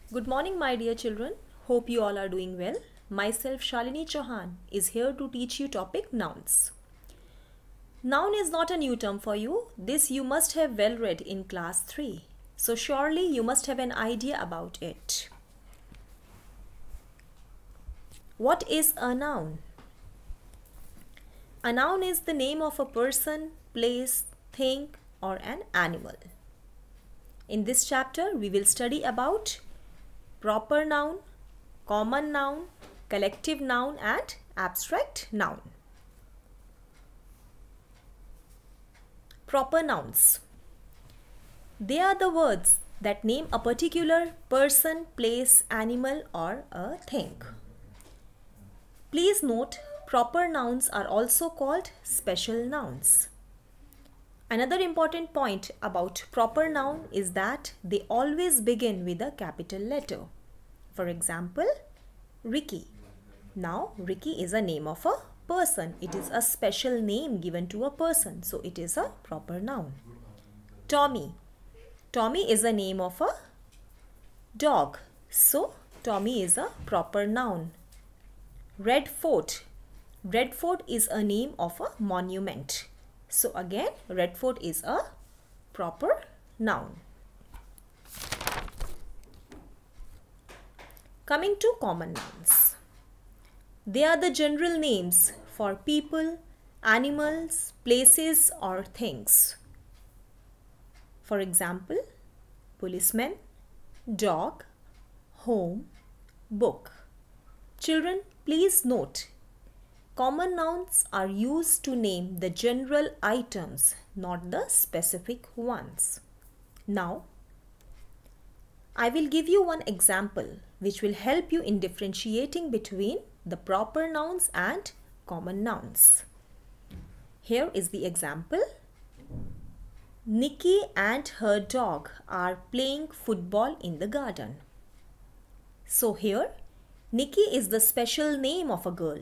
Good morning, my dear children. Hope you all are doing well. Myself, Shalini Chauhan, is here to teach you topic nouns. Noun is not a new term for you. This you must have well read in class 3. So surely you must have an idea about it. What is a noun? A noun is the name of a person, place, thing, or an animal. In this chapter, we will study about proper noun, common noun, collective noun, and abstract noun. Proper nouns. They are the words that name a particular person, place, animal, or a thing. Please note, proper nouns are also called special nouns. Another important point about proper noun is that they always begin with a capital letter. For example, Ricky. Now, Ricky is a name of a person. It is a special name given to a person. So, it is a proper noun. Tommy. Tommy is a name of a dog. So, Tommy is a proper noun. Red Fort. Red Fort is a name of a monument. So again, Red Fort is a proper noun. Coming to common nouns. They are the general names for people, animals, places, or things. For example, policeman, dog, home, book. Children, please note, common nouns are used to name the general items, not the specific ones. Now, I will give you one example which will help you in differentiating between the proper nouns and common nouns. Here is the example. Nikki and her dog are playing football in the garden. So here, Nikki is the special name of a girl.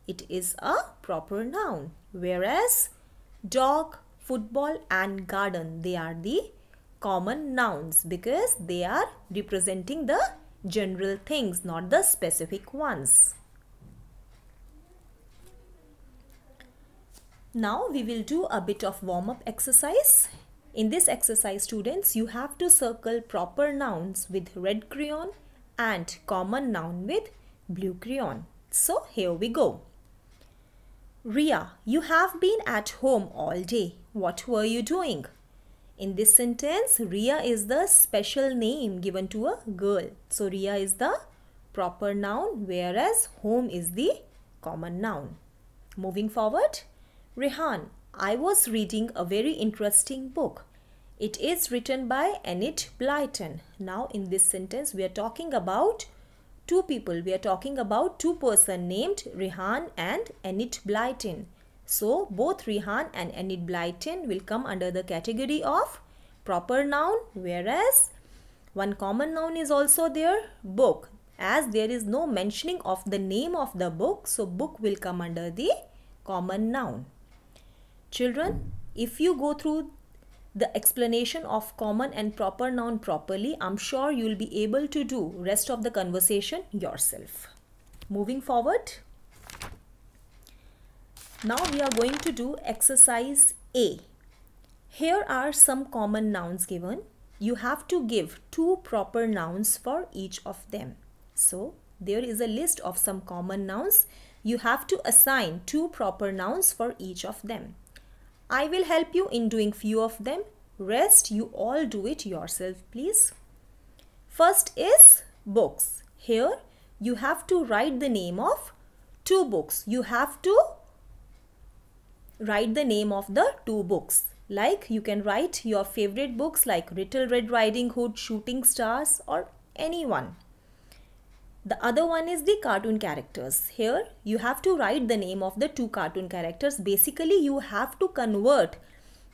It is a proper noun, whereas dog, football and garden, they are the common nouns because they are representing the general things, not the specific ones. Now we will do a bit of warm-up exercise. In this exercise, students, you have to circle proper nouns with red crayon and common noun with blue crayon. So here we go. Ria, you have been at home all day. What were you doing? In this sentence, Ria is the special name given to a girl. So Ria is the proper noun, whereas home is the common noun. Moving forward, Rehan, I was reading a very interesting book. It is written by Enid Blyton. Now in this sentence, we are talking about two people. We are talking about two persons named Rehan and Enid Blyton. So both Rehan and Enid Blyton will come under the category of proper noun, whereas one common noun is also there, book. As there is no mentioning of the name of the book, so book will come under the common noun. Children, if you go through the explanation of common and proper noun properly, I'm sure you will be able to do rest of the conversation yourself. Moving forward, now we are going to do exercise A. Here are some common nouns given. You have to give two proper nouns for each of them. So there is a list of some common nouns. You have to assign two proper nouns for each of them. I will help you in doing few of them. Rest, you all do it yourself, please. First is books. Here, you have to write the name of two books. You have to write the name of the two books. Like you can write your favorite books like Little Red Riding Hood, Shooting Stars, or any one. The other one is the cartoon characters. Here you have to write the name of the two cartoon characters. Basically, you have to convert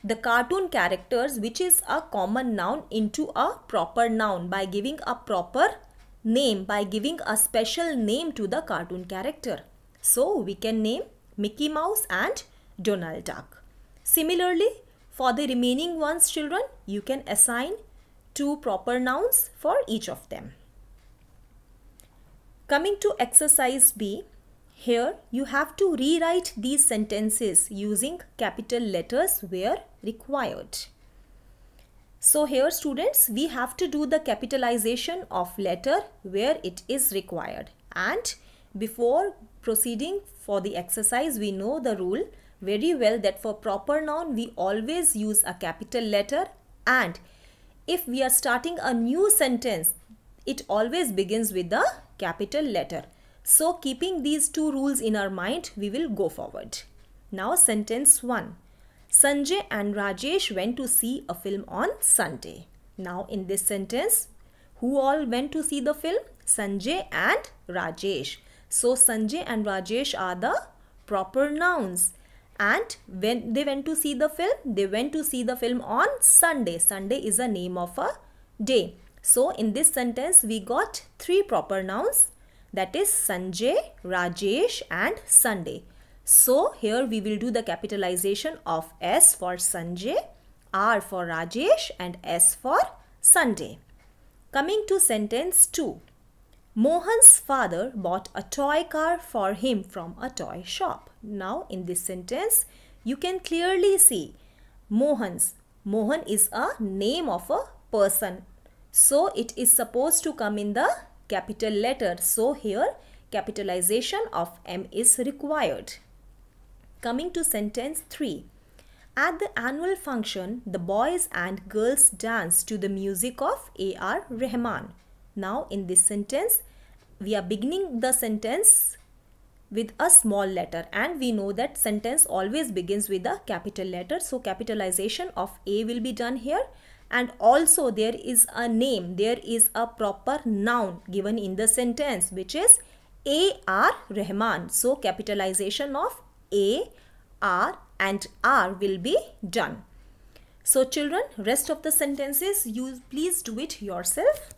the cartoon characters, which is a common noun, into a proper noun by giving a proper name, by giving a special name to the cartoon character. So we can name Mickey Mouse and Donald Duck. Similarly, for the remaining ones, children, you can assign two proper nouns for each of them. Coming to exercise B, here you have to rewrite these sentences using capital letters where required. So here students, we have to do the capitalization of letter where it is required. And before proceeding for the exercise, we know the rule very well that for proper noun we always use a capital letter, and if we are starting a new sentence, it always begins with the capital letter. So keeping these two rules in our mind, we will go forward. Now sentence 1. Sanjay and Rajesh went to see a film on Sunday. Now in this sentence, who all went to see the film? Sanjay and Rajesh. So Sanjay and Rajesh are the proper nouns. And when they went to see the film, they went to see the film on Sunday. Sunday is a name of a day. So in this sentence, we got three proper nouns, that is Sanjay, Rajesh and Sunday. So here we will do the capitalization of S for Sanjay, R for Rajesh and S for Sunday. Coming to sentence 2. Mohan's father bought a toy car for him from a toy shop. Now in this sentence, you can clearly see Mohan's. Mohan is a name of a person. So it is supposed to come in the capital letter. So here capitalization of M is required. Coming to sentence 3. At the annual function, the boys and girls danced to the music of A.R. Rahman. Now in this sentence, we are beginning the sentence with a small letter, and we know that sentence always begins with a capital letter. So capitalization of A will be done here, and also there is a name, there is a proper noun given in the sentence which is A.R. Rahman. So capitalization of A, R and R will be done. So children, rest of the sentences you please do it yourself.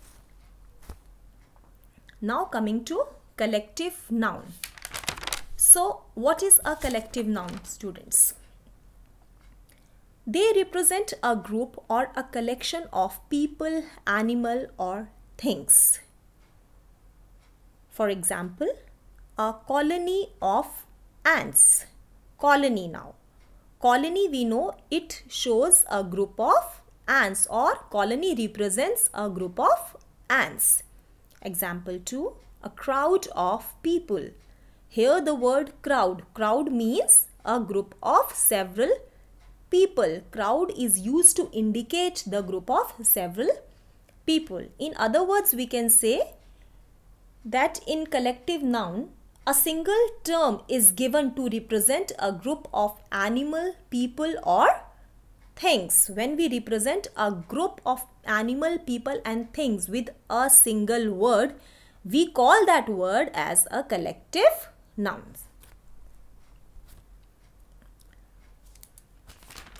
Now coming to collective noun. So what is a collective noun, students? They represent a group or a collection of people, animal or things. For example, a colony of ants. Colony now. Colony, we know it shows a group of ants, or colony represents a group of ants. Example 2, a crowd of people. Here the word crowd. Crowd means a group of several people. Crowd is used to indicate the group of several people. In other words, we can say that in collective noun, a single term is given to represent a group of animal, people or things. When we represent a group of animal, people and things with a single word, we call that word as a collective noun.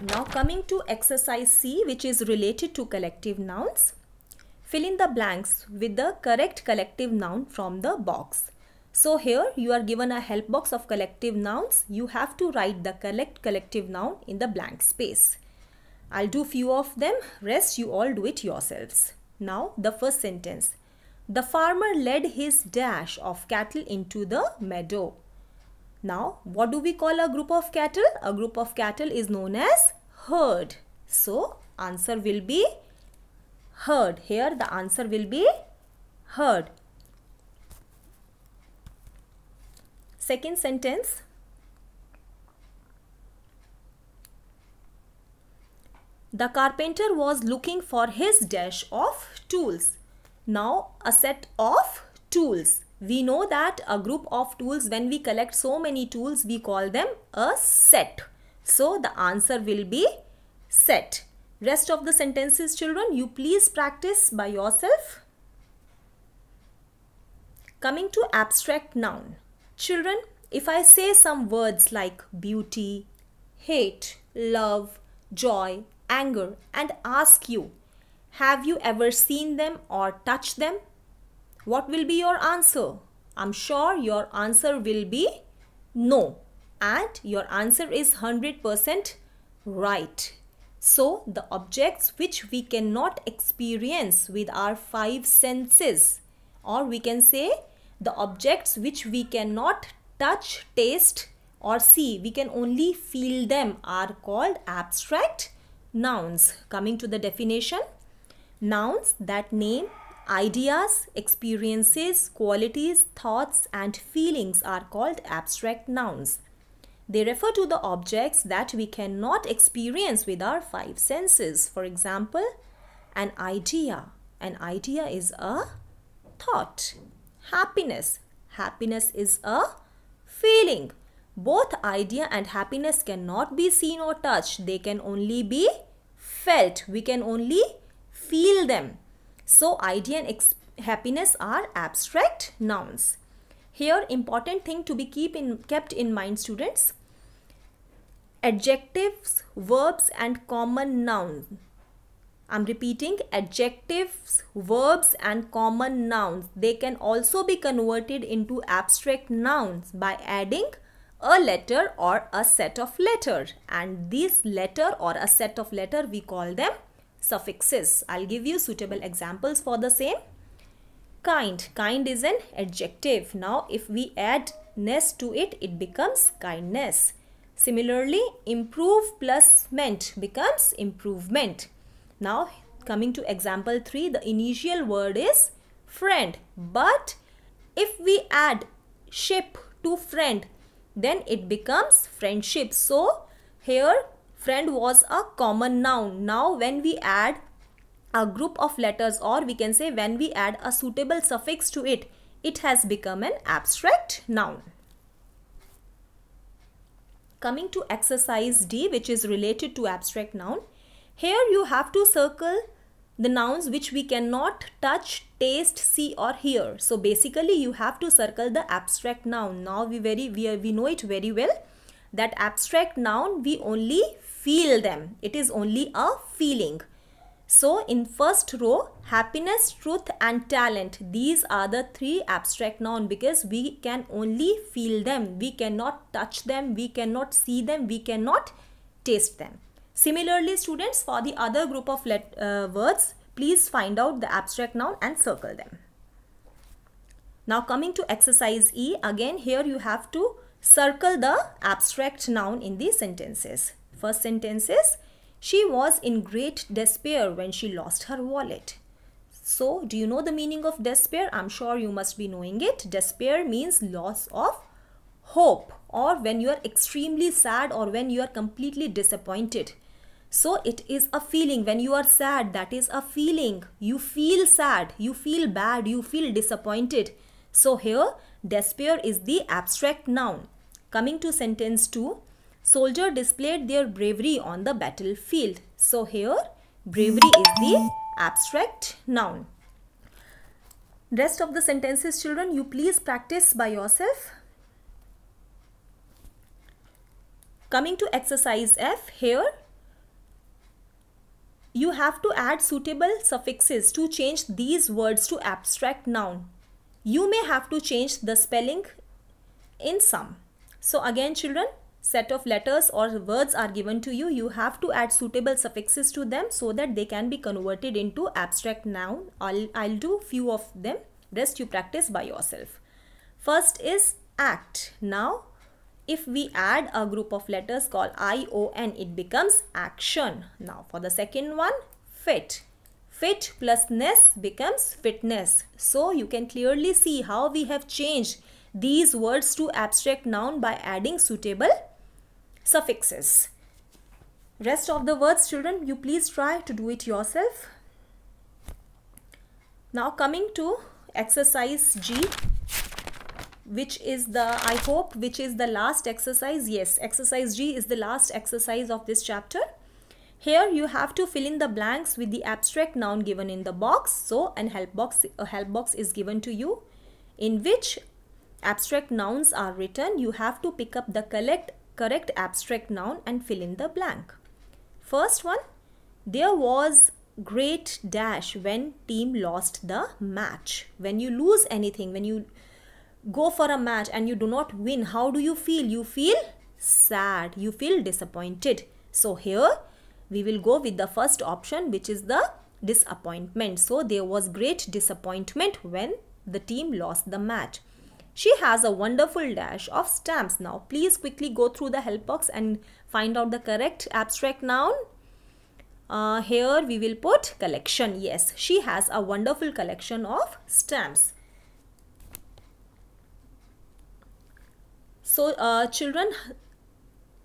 Now coming to exercise C, which is related to collective nouns. Fill in the blanks with the correct collective noun from the box. So here you are given a help box of collective nouns. You have to write the correct collective noun in the blank space. I'll do few of them, rest you all do it yourselves. Now the first sentence. The farmer led his dash of cattle into the meadow. Now what do we call a group of cattle? A group of cattle is known as herd. So answer will be herd. Here the answer will be herd. Second sentence. The carpenter was looking for his dash of tools. Now a set of tools. We know that a group of tools, when we collect so many tools, we call them a set. So the answer will be set. Rest of the sentences, children, you please practice by yourself. Coming to abstract noun. Children, if I say some words like beauty, hate, love, joy, anger and ask you, have you ever seen them or touched them? What will be your answer? I'm sure your answer will be no, and your answer is 100% right. So the objects which we cannot experience with our five senses, or we can say The objects which we cannot touch, taste or see, we can only feel them, are called abstract nouns. Coming to the definition, nouns that name ideas, experiences, qualities, thoughts and feelings are called abstract nouns. They refer to the objects that we cannot experience with our five senses. For example, an idea. An idea is a thought. Happiness. Happiness is a feeling. Both idea and happiness cannot be seen or touched. They can only be felt. We can only feel them. So idea and happiness are abstract nouns. Here, important thing to be kept in mind, students. Adjectives, verbs and common nouns. I'm repeating, adjectives, verbs and common nouns. They can also be converted into abstract nouns by adding a letter or a set of letters. And this letter or a set of letters, we call them suffixes. I'll give you suitable examples for the same. Kind. Kind is an adjective. Now, if we add ness to it, it becomes kindness. Similarly, improve plus ment becomes improvement. Now, coming to example 3, the initial word is friend. But if we add ship to friend, then it becomes friendship. So, here friend was a common noun. Now, when we add a group of letters, or we can say when we add a suitable suffix to it, it has become an abstract noun. Coming to exercise D, which is related to abstract noun. Here you have to circle the nouns which we cannot touch, taste, see or hear. So basically you have to circle the abstract noun. Now we know it very well that abstract noun, we only feel them. It is only a feeling. So in first row, happiness, truth and talent. These are the 3 abstract nouns because we can only feel them. We cannot touch them, we cannot see them, we cannot taste them. Similarly, students, for the other group of words, please find out the abstract noun and circle them. Now coming to exercise E, again here you have to circle the abstract noun in the sentences. First sentence is, she was in great despair when she lost her wallet. So, do you know the meaning of despair? I'm sure you must be knowing it. Despair means loss of hope, or when you are extremely sad or when you are completely disappointed. So, it is a feeling. When you are sad, that is a feeling. You feel sad, you feel bad, you feel disappointed. So, here despair is the abstract noun. Coming to sentence 2. Soldier displayed their bravery on the battlefield. So here bravery is the abstract noun. Rest of the sentences, children, you please practice by yourself. Coming to exercise F, here you have to add suitable suffixes to change these words to abstract noun. You may have to change the spelling in some. So again, children, set of letters or words are given to you. You have to add suitable suffixes to them so that they can be converted into abstract noun. I'll do few of them. Rest you practice by yourself. First is act. Now, if we add a group of letters called I-O-N, it becomes action. Now, for the second one, fit. Fit plus ness becomes fitness. So, you can clearly see how we have changed these words to abstract noun by adding suitable suffixes. Rest of the words, children, you please try to do it yourself. Now coming to exercise G, which is the last exercise. Yes, exercise G is the last exercise of this chapter. Here you have to fill in the blanks with the abstract noun given in the box. So a help box is given to you in which abstract nouns are written. You have to pick up the correct abstract noun and fill in the blank. First one, there was great dash when team lost the match. When you lose anything, when you go for a match and you do not win, how do you feel? You feel sad, you feel disappointed. So here we will go with the first option, which is the disappointment. So there was great disappointment when the team lost the match. She has a wonderful dash of stamps. Now, please quickly go through the help box and find out the correct abstract noun. Here we will put collection. Yes, she has a wonderful collection of stamps. So, children,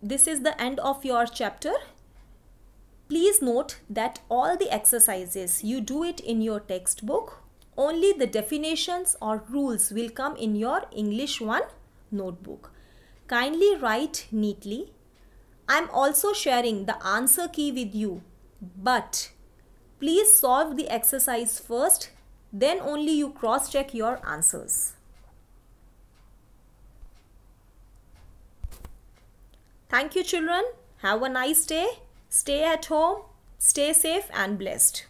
this is the end of your chapter. Please note that all the exercises you do it in your textbook. Only the definitions or rules will come in your English 1 notebook. Kindly write neatly. I am also sharing the answer key with you, but please solve the exercise first, then only you cross-check your answers. Thank you, children. Have a nice day. Stay at home. Stay safe and blessed.